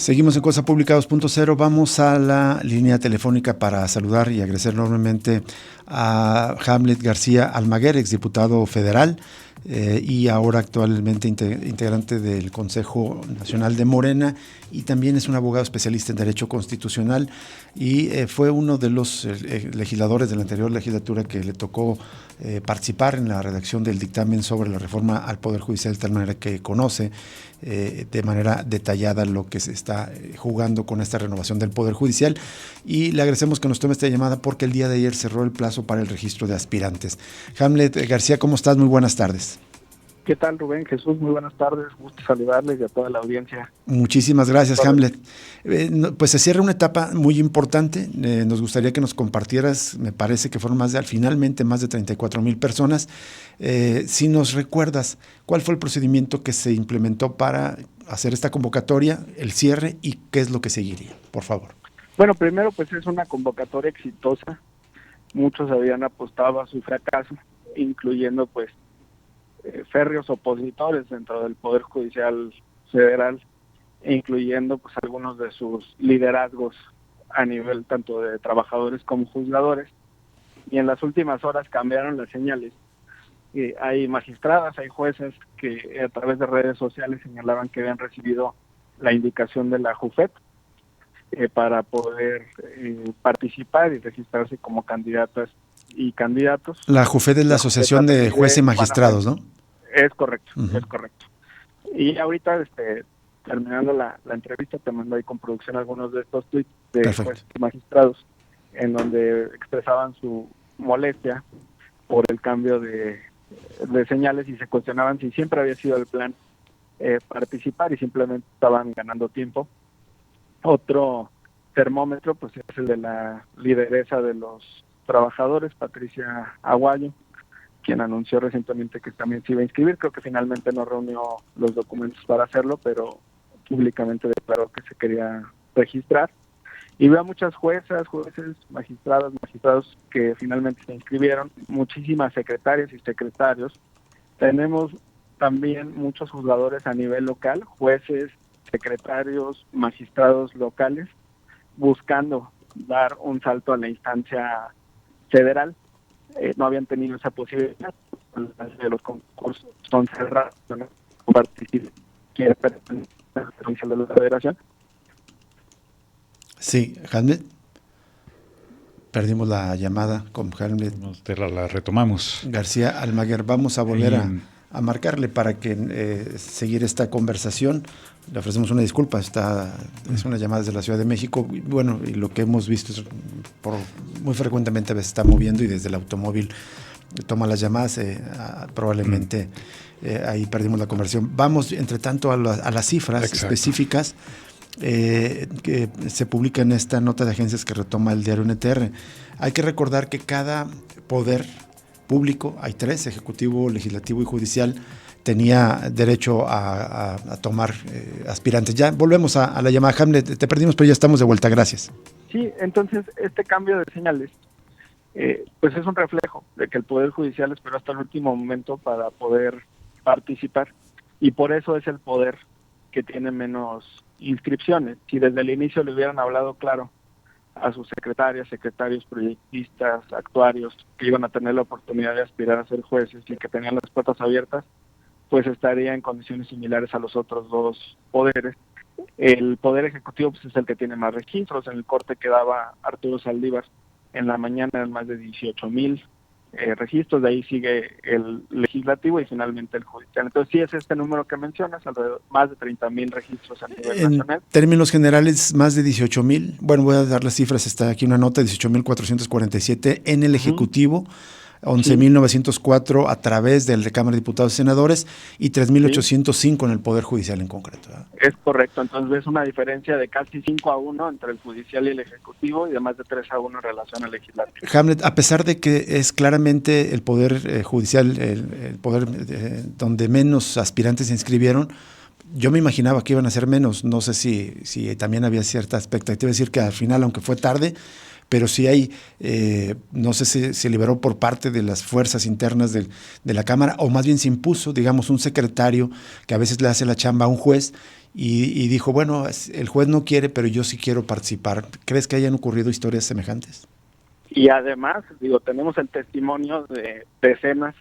Seguimos en Cosa Pública 2.0. Vamos a la línea telefónica para saludar y agradecer enormemente a Hamlet García Almaguer, exdiputado federal y ahora actualmente integrante del Consejo Nacional de Morena, y también es un abogado especialista en Derecho Constitucional y fue uno de los legisladores de la anterior legislatura que le tocó participar en la redacción del dictamen sobre la reforma al Poder Judicial, de tal manera que conoce de manera detallada lo que se está jugando con esta renovación del Poder Judicial, y le agradecemos que nos tome esta llamada porque el día de ayer cerró el plazo para el registro de aspirantes. Hamlet García, ¿cómo estás? Muy buenas tardes. ¿Qué tal, Rubén? Jesús, muy buenas tardes, gusto saludarles y a toda la audiencia. Muchísimas gracias, Hamlet. Pues se cierra una etapa muy importante. Nos gustaría que nos compartieras, me parece que fueron finalmente más de 34,000 personas. Si nos recuerdas, ¿cuál fue el procedimiento que se implementó para hacer esta convocatoria, el cierre y qué es lo que seguiría? Por favor. Bueno, primero pues es una convocatoria exitosa. Muchos habían apostado a su fracaso, incluyendo pues férreos opositores dentro del Poder Judicial Federal, incluyendo pues algunos de sus liderazgos a nivel tanto de trabajadores como juzgadores, y en las últimas horas cambiaron las señales. Hay magistradas, hay jueces que a través de redes sociales señalaban que habían recibido la indicación de la JUFET para poder participar y registrarse como candidatas y candidatos. La JUFET es la Asociación de Jueces y Magistrados, ¿no? Es correcto, es correcto. Y ahorita, terminando la entrevista, te mando ahí con producción algunos de estos tweets de jueces y magistrados, en donde expresaban su molestia por el cambio de señales y se cuestionaban si siempre había sido el plan participar y simplemente estaban ganando tiempo. Otro termómetro pues es el de la lideresa de los trabajadores, Patricia Aguayo, quien anunció recientemente que también se iba a inscribir. Creo que finalmente no reunió los documentos para hacerlo, pero públicamente declaró que se quería registrar. Y veo a muchas jueces, magistrados que finalmente se inscribieron, muchísimas secretarias y secretarios. Tenemos también muchos juzgadores a nivel local, jueces, secretarios, magistrados locales, buscando dar un salto a la instancia federal. No habían tenido esa posibilidad, los concursos son cerrados, ¿no? Quiere pertenecer al servicio de la federación. Sí, Hamlet. Perdimos la llamada con Hamlet. La retomamos. García Almaguer, vamos a volver a marcarle para que seguir esta conversación. Le ofrecemos una disculpa, es una llamada desde la Ciudad de México. Bueno, y lo que hemos visto es muy frecuentemente se está moviendo y desde el automóvil toma las llamadas, probablemente ahí perdimos la conversación. Vamos, entre tanto, a las cifras específicas que se publica en esta nota de agencias que retoma el diario NTR. Hay que recordar que cada poder público, hay 3, ejecutivo, legislativo y judicial, tenía derecho a tomar aspirantes. Ya volvemos a la llamada. Hamlet, te perdimos, pero ya estamos de vuelta. Gracias. Sí, entonces este cambio de señales pues es un reflejo de que el Poder Judicial esperó hasta el último momento para poder participar, y por eso es el poder que tiene menos inscripciones. Si desde el inicio le hubieran hablado claro a sus secretarias, secretarios, proyectistas, actuarios, que iban a tener la oportunidad de aspirar a ser jueces y que tenían las puertas abiertas, pues estaría en condiciones similares a los otros dos poderes. El Poder Ejecutivo pues es el que tiene más registros. En el corte que daba Arturo Saldívar en la mañana eran más de 18,000 registros, de ahí sigue el Legislativo y finalmente el Judicial. Entonces sí es este número que mencionas, alrededor más de 30,000 registros a nivel nacional. En términos generales, más de 18,000. Bueno, voy a dar las cifras, está aquí una nota, 18,447 en el Ejecutivo, 11,904 a través de la Cámara de Diputados y Senadores y 3,805 en el Poder Judicial en concreto, ¿verdad? Es correcto, entonces es una diferencia de casi 5-1 entre el Judicial y el Ejecutivo y de más de 3-1 en relación al Legislativo. Hamlet, a pesar de que es claramente el Poder Judicial, el poder donde menos aspirantes se inscribieron, yo me imaginaba que iban a ser menos. No sé si también había cierta expectativa, es decir, que al final, aunque fue tarde, pero sí hay, no sé si se liberó por parte de las fuerzas internas de la Cámara, o más bien se impuso, digamos, un secretario que a veces le hace la chamba a un juez y dijo, bueno, el juez no quiere, pero yo sí quiero participar. ¿Crees que hayan ocurrido historias semejantes? Y además, tenemos el testimonio de decenas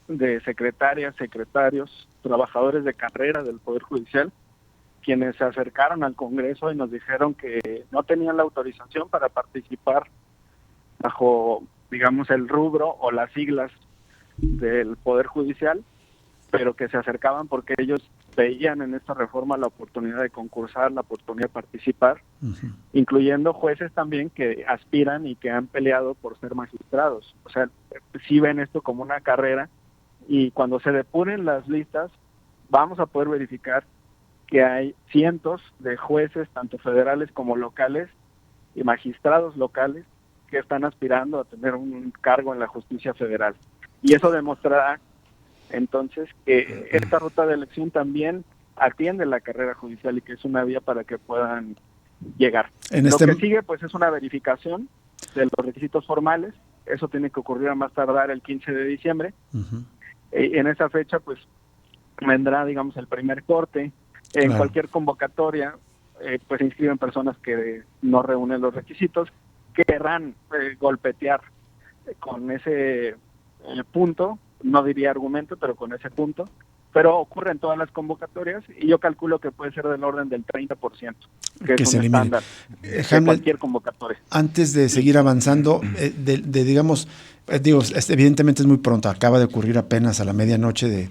de secretarias, secretarios, trabajadores de carrera del Poder Judicial, quienes se acercaron al Congreso y nos dijeron que no tenían la autorización para participar bajo, digamos, el rubro o las siglas del Poder Judicial, pero que se acercaban porque ellos veían en esta reforma la oportunidad de concursar, la oportunidad de participar, incluyendo jueces también que aspiran y que han peleado por ser magistrados. O sea, sí ven esto como una carrera, y cuando se depuren las listas vamos a poder verificar que hay cientos de jueces, tanto federales como locales, y magistrados locales que están aspirando a tener un cargo en la justicia federal. Y eso demostrará entonces que esta ruta de elección también atiende la carrera judicial y que es una vía para que puedan llegar. Lo que sigue pues es una verificación de los requisitos formales. Eso tiene que ocurrir a más tardar el 15 de diciembre. En esa fecha pues vendrá, digamos, el primer corte. En cualquier convocatoria pues se inscriben personas que no reúnen los requisitos, que querrán golpetear con ese punto, no diría argumento, pero con ese punto, pero ocurre en todas las convocatorias y yo calculo que puede ser del orden del 30%, que es un estándar de cualquier convocatoria. Antes de seguir avanzando, digamos, evidentemente es muy pronto, acaba de ocurrir apenas a la medianoche de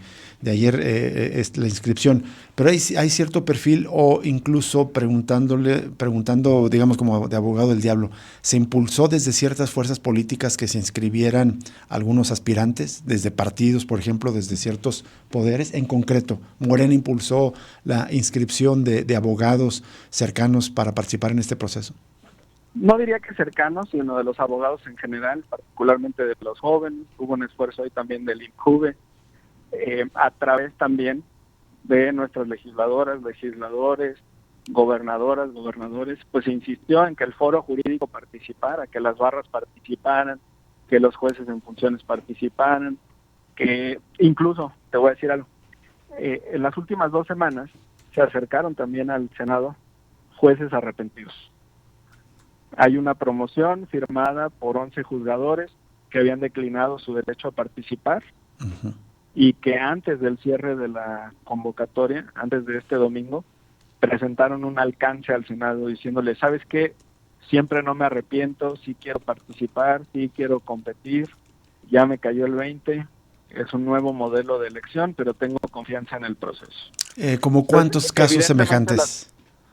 ayer la inscripción, pero hay cierto perfil, o incluso preguntando, digamos, como de abogado del diablo, ¿se impulsó desde ciertas fuerzas políticas que se inscribieran algunos aspirantes, desde partidos, por ejemplo, desde ciertos poderes? En concreto, ¿Morena impulsó la inscripción de abogados cercanos para participar en este proceso? No diría que cercanos, sino de los abogados en general, particularmente de los jóvenes. Hubo un esfuerzo ahí también del INJUVE, a través también de nuestras legisladoras, legisladores, gobernadoras, gobernadores, pues se insistió en que el foro jurídico participara, que las barras participaran, que los jueces en funciones participaran, que incluso, te voy a decir algo, en las últimas 2 semanas se acercaron también al Senado jueces arrepentidos. Hay una promoción firmada por 11 juzgadores que habían declinado su derecho a participar y que antes del cierre de la convocatoria, antes de este domingo, presentaron un alcance al Senado diciéndole, ¿sabes qué? Siempre no me arrepiento, sí quiero participar, sí quiero competir, ya me cayó el 20, es un nuevo modelo de elección, pero tengo confianza en el proceso. ¿Cómo cuántos casos semejantes?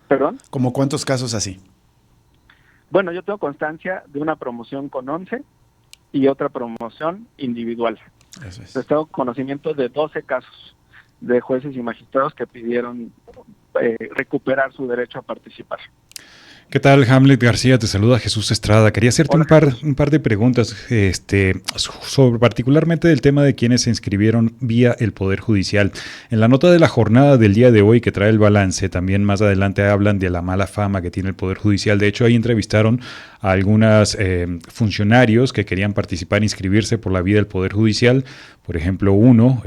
¿Perdón? ¿Cómo cuántos casos así? Bueno, yo tengo constancia de una promoción con 11 y otra promoción individual. Eso es. Entonces, tengo conocimiento de 12 casos de jueces y magistrados que pidieron recuperar su derecho a participar. ¿Qué tal, Hamlet García? Te saluda Jesús Estrada. Quería hacerte un par de preguntas, sobre particularmente del tema de quienes se inscribieron vía el Poder Judicial. En la nota de la jornada del día de hoy que trae el balance, también más adelante hablan de la mala fama que tiene el Poder Judicial. De hecho, ahí entrevistaron a algunos funcionarios que querían participar e inscribirse por la vía del Poder Judicial. Por ejemplo, uno,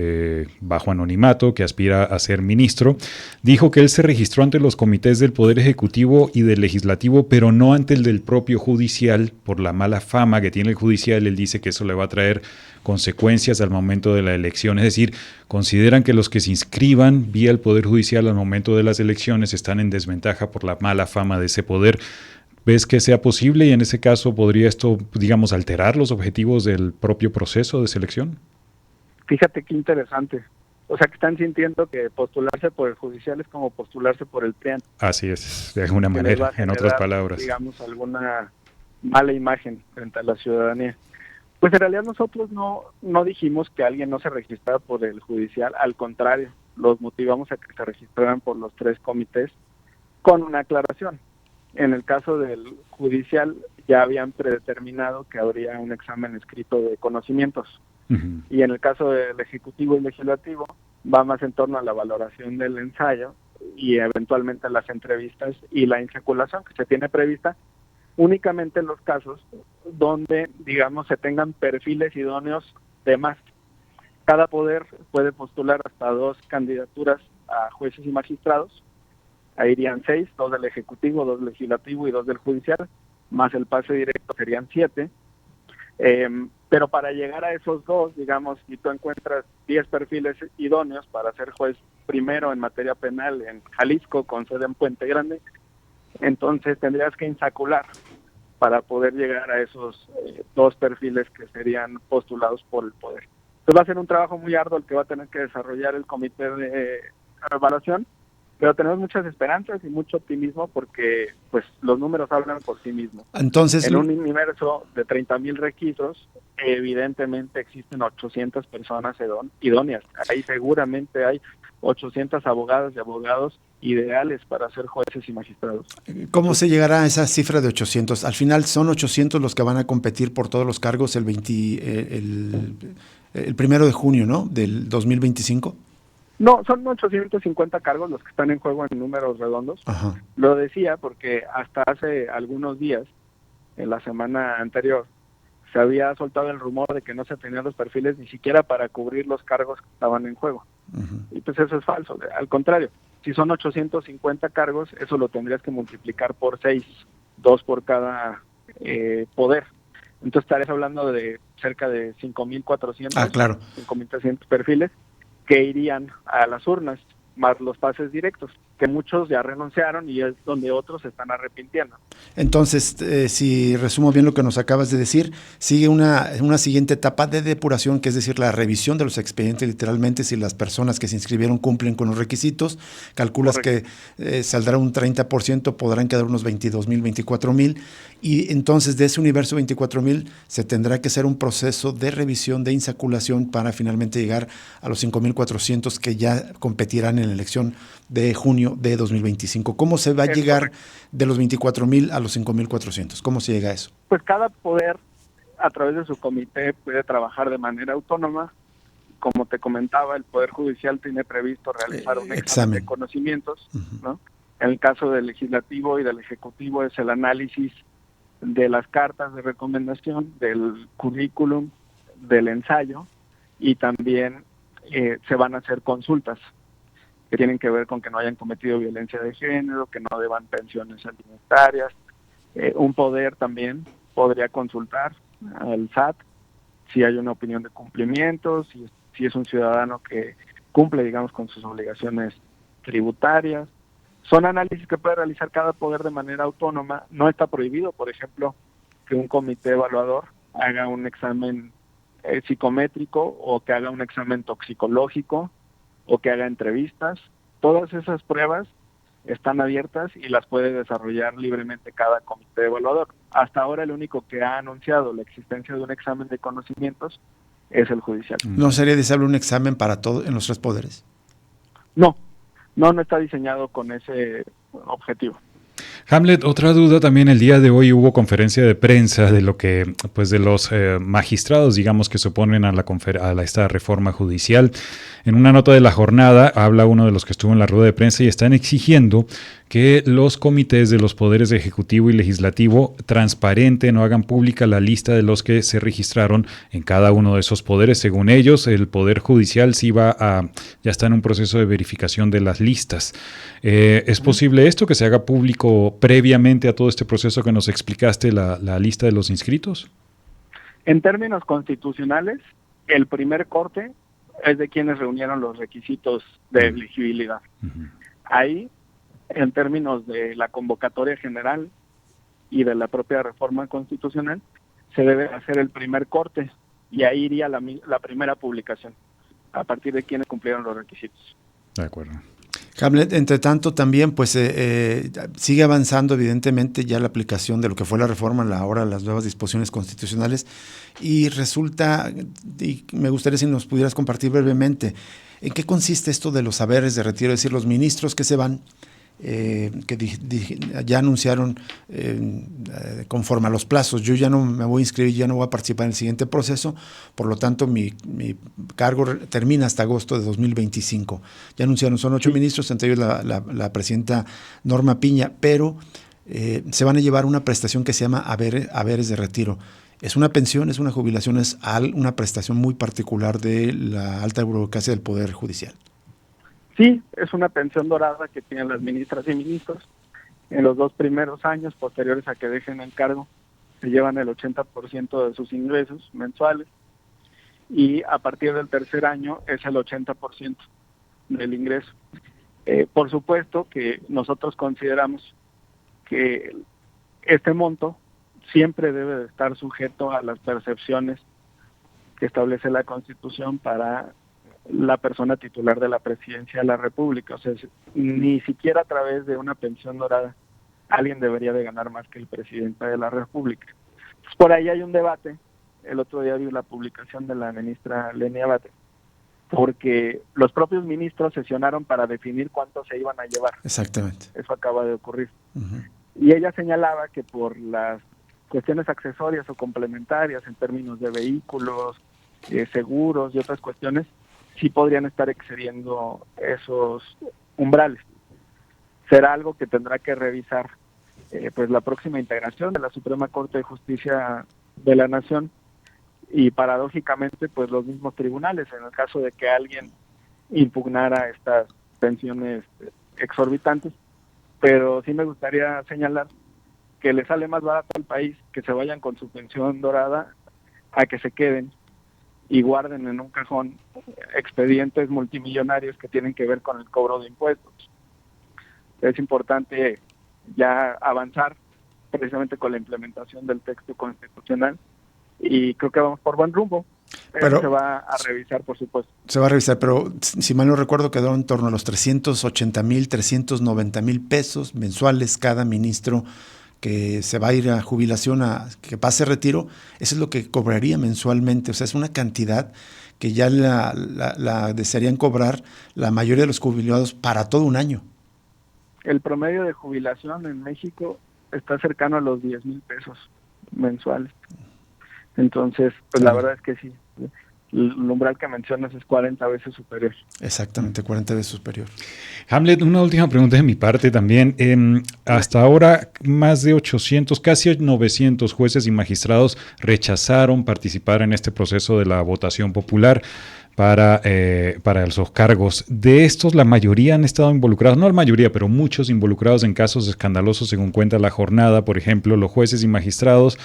bajo anonimato, que aspira a ser ministro, dijo que él se registró ante los comités del Poder Ejecutivo y del Legislativo, pero no ante el del propio Judicial, por la mala fama que tiene el Judicial. Él dice que eso le va a traer consecuencias al momento de la elección. Es decir, consideran que los que se inscriban vía el Poder Judicial al momento de las elecciones están en desventaja por la mala fama de ese poder. ¿Ves que sea posible y en ese caso podría esto, digamos, alterar los objetivos del propio proceso de selección? Fíjate qué interesante. O sea, que están sintiendo que postularse por el judicial es como postularse por el PRIAN. Así es, de alguna manera, generar, en otras palabras. Digamos, alguna mala imagen frente a la ciudadanía. Pues en realidad nosotros no dijimos que alguien no se registrara por el judicial, al contrario, los motivamos a que se registraran por los 3 comités con una aclaración. En el caso del judicial ya habían predeterminado que habría un examen escrito de conocimientos. Y en el caso del Ejecutivo y Legislativo va más en torno a la valoración del ensayo y eventualmente las entrevistas y la insaculación que se tiene prevista únicamente en los casos donde, digamos, se tengan perfiles idóneos de más. Cada poder puede postular hasta 2 candidaturas a jueces y magistrados. Ahí irían 6, 2 del Ejecutivo, 2 del Legislativo y 2 del Judicial, más el pase directo serían 7. Pero para llegar a esos 2, digamos, si tú encuentras 10 perfiles idóneos para ser juez primero en materia penal en Jalisco, con sede en Puente Grande, entonces tendrías que insacular para poder llegar a esos 2 perfiles que serían postulados por el poder. Entonces va a ser un trabajo muy arduo el que va a tener que desarrollar el comité de evaluación, pero tenemos muchas esperanzas y mucho optimismo porque pues los números hablan por sí mismos. Entonces, en un universo de 30,000 requisitos, evidentemente existen 800 personas idóneas. Ahí seguramente hay 800 abogadas y abogados ideales para ser jueces y magistrados. ¿Cómo se llegará a esa cifra de 800? Al final son 800 los que van a competir por todos los cargos el 1 de junio, ¿no? Del 2025. No, son 850 cargos los que están en juego en números redondos. Ajá. Lo decía porque hasta hace algunos días, en la semana anterior, se había soltado el rumor de que no se tenían los perfiles ni siquiera para cubrir los cargos que estaban en juego. Y pues eso es falso. Al contrario, si son 850 cargos, eso lo tendrías que multiplicar por 6, 2 por cada poder. Entonces estarías hablando de cerca de 5,400, claro, 5,300 perfiles que irían a las urnas, más los pases directos, que muchos ya renunciaron y es donde otros se están arrepintiendo. Entonces, si resumo bien lo que nos acabas de decir, sigue una siguiente etapa de depuración, que es decir, la revisión de los expedientes, literalmente, si las personas que se inscribieron cumplen con los requisitos. Calculas Correcto. Que saldrá un 30%, podrán quedar unos 22,000, 24,000, y entonces de ese universo 24,000 se tendrá que hacer un proceso de revisión, de insaculación, para finalmente llegar a los 5,400 que ya competirán en la elección de junio de 2025. ¿Cómo se va a llegar de los 24,000 a los 5,400? ¿Cómo se llega a eso? Pues cada poder, a través de su comité, puede trabajar de manera autónoma. Como te comentaba, el Poder Judicial tiene previsto realizar un examen de conocimientos, ¿no? En el caso del Legislativo y del Ejecutivo es el análisis de las cartas de recomendación, del currículum, del ensayo, y también se van a hacer consultas que tienen que ver con que no hayan cometido violencia de género, que no deban pensiones alimentarias. Un poder también podría consultar al SAT si hay una opinión de cumplimiento, si es un ciudadano que cumple, digamos, con sus obligaciones tributarias. Son análisis que puede realizar cada poder de manera autónoma. No está prohibido, por ejemplo, que un comité evaluador haga un examen psicométrico o que haga un examen toxicológico o que haga entrevistas. Todas esas pruebas están abiertas y las puede desarrollar libremente cada comité evaluador. Hasta ahora el único que ha anunciado la existencia de un examen de conocimientos es el judicial. ¿No sería deseable un examen para todos en los 3 poderes? No está diseñado con ese objetivo. Hamlet, otra duda también. El día de hoy hubo conferencia de prensa de lo que, pues, de los magistrados, digamos, que se oponen a esta reforma judicial. En una nota de la jornada habla uno de los que estuvo en la rueda de prensa y están exigiendo que los comités de los poderes ejecutivo y legislativo transparenten o hagan pública la lista de los que se registraron en cada uno de esos poderes. Según ellos, el Poder Judicial ya está en un proceso de verificación de las listas. ¿Es posible esto, que se haga público previamente a todo este proceso que nos explicaste, la lista de los inscritos? En términos constitucionales, el primer corte es de quienes reunieron los requisitos de elegibilidad. Ahí, en términos de la convocatoria general y de la propia reforma constitucional, se debe hacer el primer corte y ahí iría la primera publicación, a partir de quienes cumplieron los requisitos. De acuerdo. Hamlet, entre tanto, también pues sigue avanzando evidentemente ya la aplicación de lo que fue la reforma, ahora las nuevas disposiciones constitucionales, y resulta, y me gustaría si nos pudieras compartir brevemente, ¿en qué consiste esto de los haberes de retiro? Es decir, los ministros que se van, que ya anunciaron conforme a los plazos, yo ya no me voy a inscribir, ya no voy a participar en el siguiente proceso, por lo tanto mi cargo termina hasta agosto de 2025. Ya anunciaron, son 8 ministros, entre ellos la presidenta Norma Piña, pero se van a llevar una prestación que se llama haberes de retiro. Es una pensión, es una jubilación, es una prestación muy particular de la alta burocracia del Poder Judicial. Sí, es una pensión dorada que tienen las ministras y ministros. En los 2 primeros años posteriores a que dejen el cargo, se llevan el 80% de sus ingresos mensuales, y a partir del tercer año es el 80% del ingreso. Por supuesto que nosotros consideramos que este monto siempre debe de estar sujeto a las percepciones que establece la Constitución para la persona titular de la presidencia de la República. O sea, ni siquiera a través de una pensión dorada alguien debería de ganar más que el presidente de la República. Pues por ahí hay un debate. El otro día vi la publicación de la ministra Lenia Batres, porque los propios ministros sesionaron para definir cuánto se iban a llevar. Exactamente. Eso acaba de ocurrir. Uh-huh. Y ella señalaba que por las cuestiones accesorias o complementarias en términos de vehículos, seguros y otras cuestiones, sí podrían estar excediendo esos umbrales. Será algo que tendrá que revisar pues la próxima integración de la Suprema Corte de Justicia de la Nación, y paradójicamente pues los mismos tribunales, en el caso de que alguien impugnara estas pensiones exorbitantes. Pero sí me gustaría señalar que le sale más barato al país que se vayan con su pensión dorada a que se queden y guarden en un cajón expedientes multimillonarios que tienen que ver con el cobro de impuestos. Es importante ya avanzar precisamente con la implementación del texto constitucional, y creo que vamos por buen rumbo. Pero se va a revisar, por supuesto. Se va a revisar, pero si mal no recuerdo quedó en torno a los 380,000, 390,000 pesos mensuales cada ministro que se va a ir a jubilación, que pase retiro. Eso es lo que cobraría mensualmente. O sea, es una cantidad que ya la desearían cobrar la mayoría de los jubilados para todo un año. El promedio de jubilación en México está cercano a los 10,000 pesos mensuales. Entonces, pues la verdad es que sí, el umbral que mencionas es 40 veces superior. Exactamente, 40 veces superior. Hamlet, una última pregunta de mi parte también. Hasta ahora, más de 800, casi 900 jueces y magistrados rechazaron participar en este proceso de la votación popular para esos cargos. De estos, la mayoría han estado involucrados, no la mayoría, pero muchos involucrados en casos escandalosos, según cuenta La Jornada. Por ejemplo, los jueces y magistrados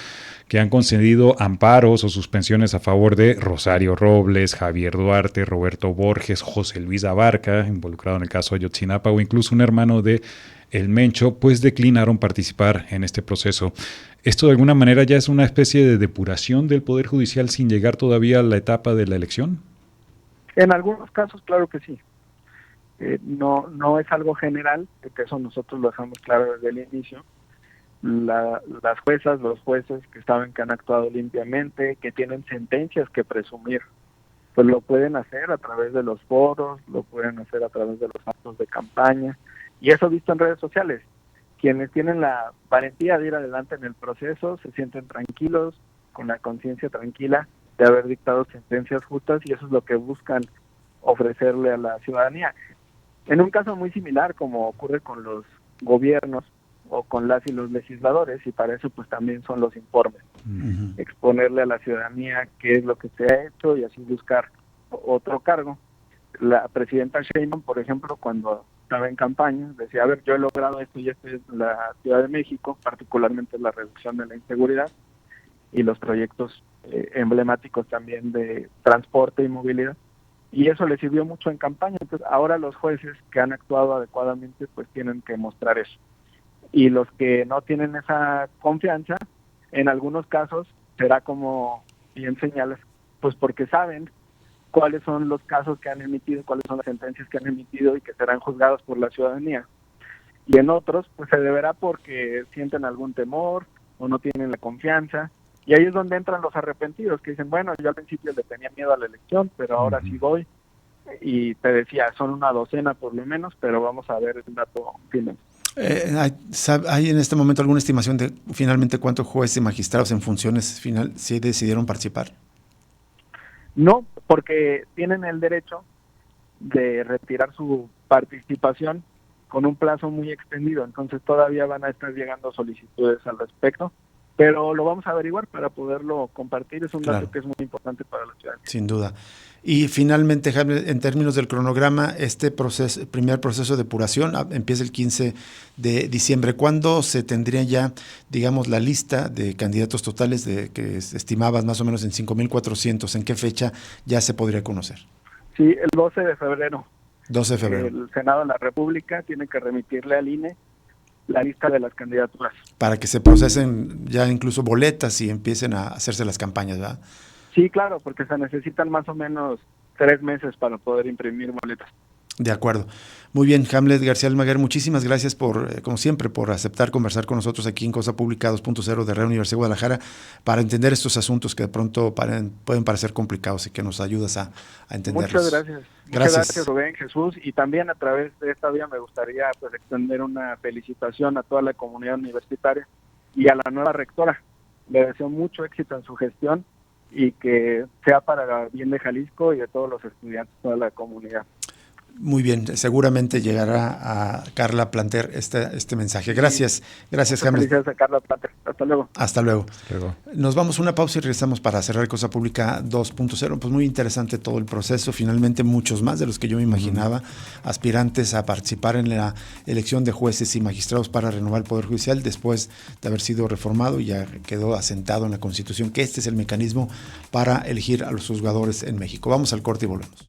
que han concedido amparos o suspensiones a favor de Rosario Robles, Javier Duarte, Roberto Borges, José Luis Abarca, involucrado en el caso Ayotzinapa, o incluso un hermano de El Mencho, pues declinaron participar en este proceso. ¿Esto de alguna manera ya es una especie de depuración del Poder Judicial sin llegar todavía a la etapa de la elección? En algunos casos, claro que sí. No es algo general, porque eso nosotros lo dejamos claro desde el inicio. Las juezas, los jueces que saben que han actuado limpiamente, que tienen sentencias que presumir, pues lo pueden hacer a través de los foros, lo pueden hacer a través de los actos de campaña, y eso visto en redes sociales. Quienes tienen la valentía de ir adelante en el proceso se sienten tranquilos, con la conciencia tranquila de haber dictado sentencias justas, y eso es lo que buscan ofrecerle a la ciudadanía. En un caso muy similar, como ocurre con los gobiernos o con las y los legisladores, y para eso pues también son los informes. Uh-huh. Exponerle a la ciudadanía qué es lo que se ha hecho y así buscar otro cargo. La presidenta Sheinbaum, por ejemplo, cuando estaba en campaña, decía, a ver, yo he logrado esto y esto en la Ciudad de México, particularmente la reducción de la inseguridad y los proyectos emblemáticos también de transporte y movilidad, y eso le sirvió mucho en campaña. Entonces ahora los jueces que han actuado adecuadamente pues tienen que mostrar eso, y los que no tienen esa confianza, en algunos casos será como bien señalas, pues porque saben cuáles son los casos que han emitido, cuáles son las sentencias que han emitido y que serán juzgados por la ciudadanía, y en otros pues se deberá porque sienten algún temor o no tienen la confianza. Y ahí es donde entran los arrepentidos, que dicen, bueno, yo al principio le tenía miedo a la elección, pero ahora sí voy. Y te decía, son una docena por lo menos, pero vamos a ver el dato final. ¿Hay en este momento alguna estimación de finalmente cuántos jueces y magistrados en funciones final sí decidieron participar? No, porque tienen el derecho de retirar su participación con un plazo muy extendido, entonces todavía van a estar llegando solicitudes al respecto, pero lo vamos a averiguar para poderlo compartir. Es un dato que es muy importante para la ciudadanía. Sin duda. Y finalmente, Jaime, en términos del cronograma, este primer proceso de depuración empieza el 15 de diciembre. ¿Cuándo se tendría ya, digamos, la lista de candidatos totales que estimabas más o menos en 5,400? ¿En qué fecha ya se podría conocer? Sí, el 12 de febrero. 12 de febrero. El Senado de la República tiene que remitirle al INE la lista de las candidaturas. Para que se procesen ya incluso boletas y empiecen a hacerse las campañas, ¿verdad? Sí, claro, porque se necesitan más o menos 3 meses para poder imprimir boletas. De acuerdo. Muy bien, Hamlet García Almaguer, muchísimas gracias como siempre, por aceptar conversar con nosotros aquí en Cosa Pública 2.0 de Real Universidad de Guadalajara para entender estos asuntos que de pronto pueden parecer complicados y que nos ayudas a entenderlos. Muchas gracias. Muchas gracias, Rubén, Jesús, y también a través de esta vía me gustaría extender una felicitación a toda la comunidad universitaria y a la nueva rectora. Le deseo mucho éxito en su gestión y que sea para el bien de Jalisco y de todos los estudiantes, toda la comunidad. Muy bien, seguramente llegará a Carla Planter este mensaje. Gracias, Hamlet. Felicidades a Carla Planter. Hasta luego. Hasta luego. Nos vamos a una pausa y regresamos para cerrar Cosa Pública 2.0. Pues muy interesante todo el proceso. Finalmente muchos más de los que yo me imaginaba, aspirantes a participar en la elección de jueces y magistrados para renovar el Poder Judicial después de haber sido reformado y ya quedó asentado en la Constitución que este es el mecanismo para elegir a los juzgadores en México. Vamos al corte y volvemos.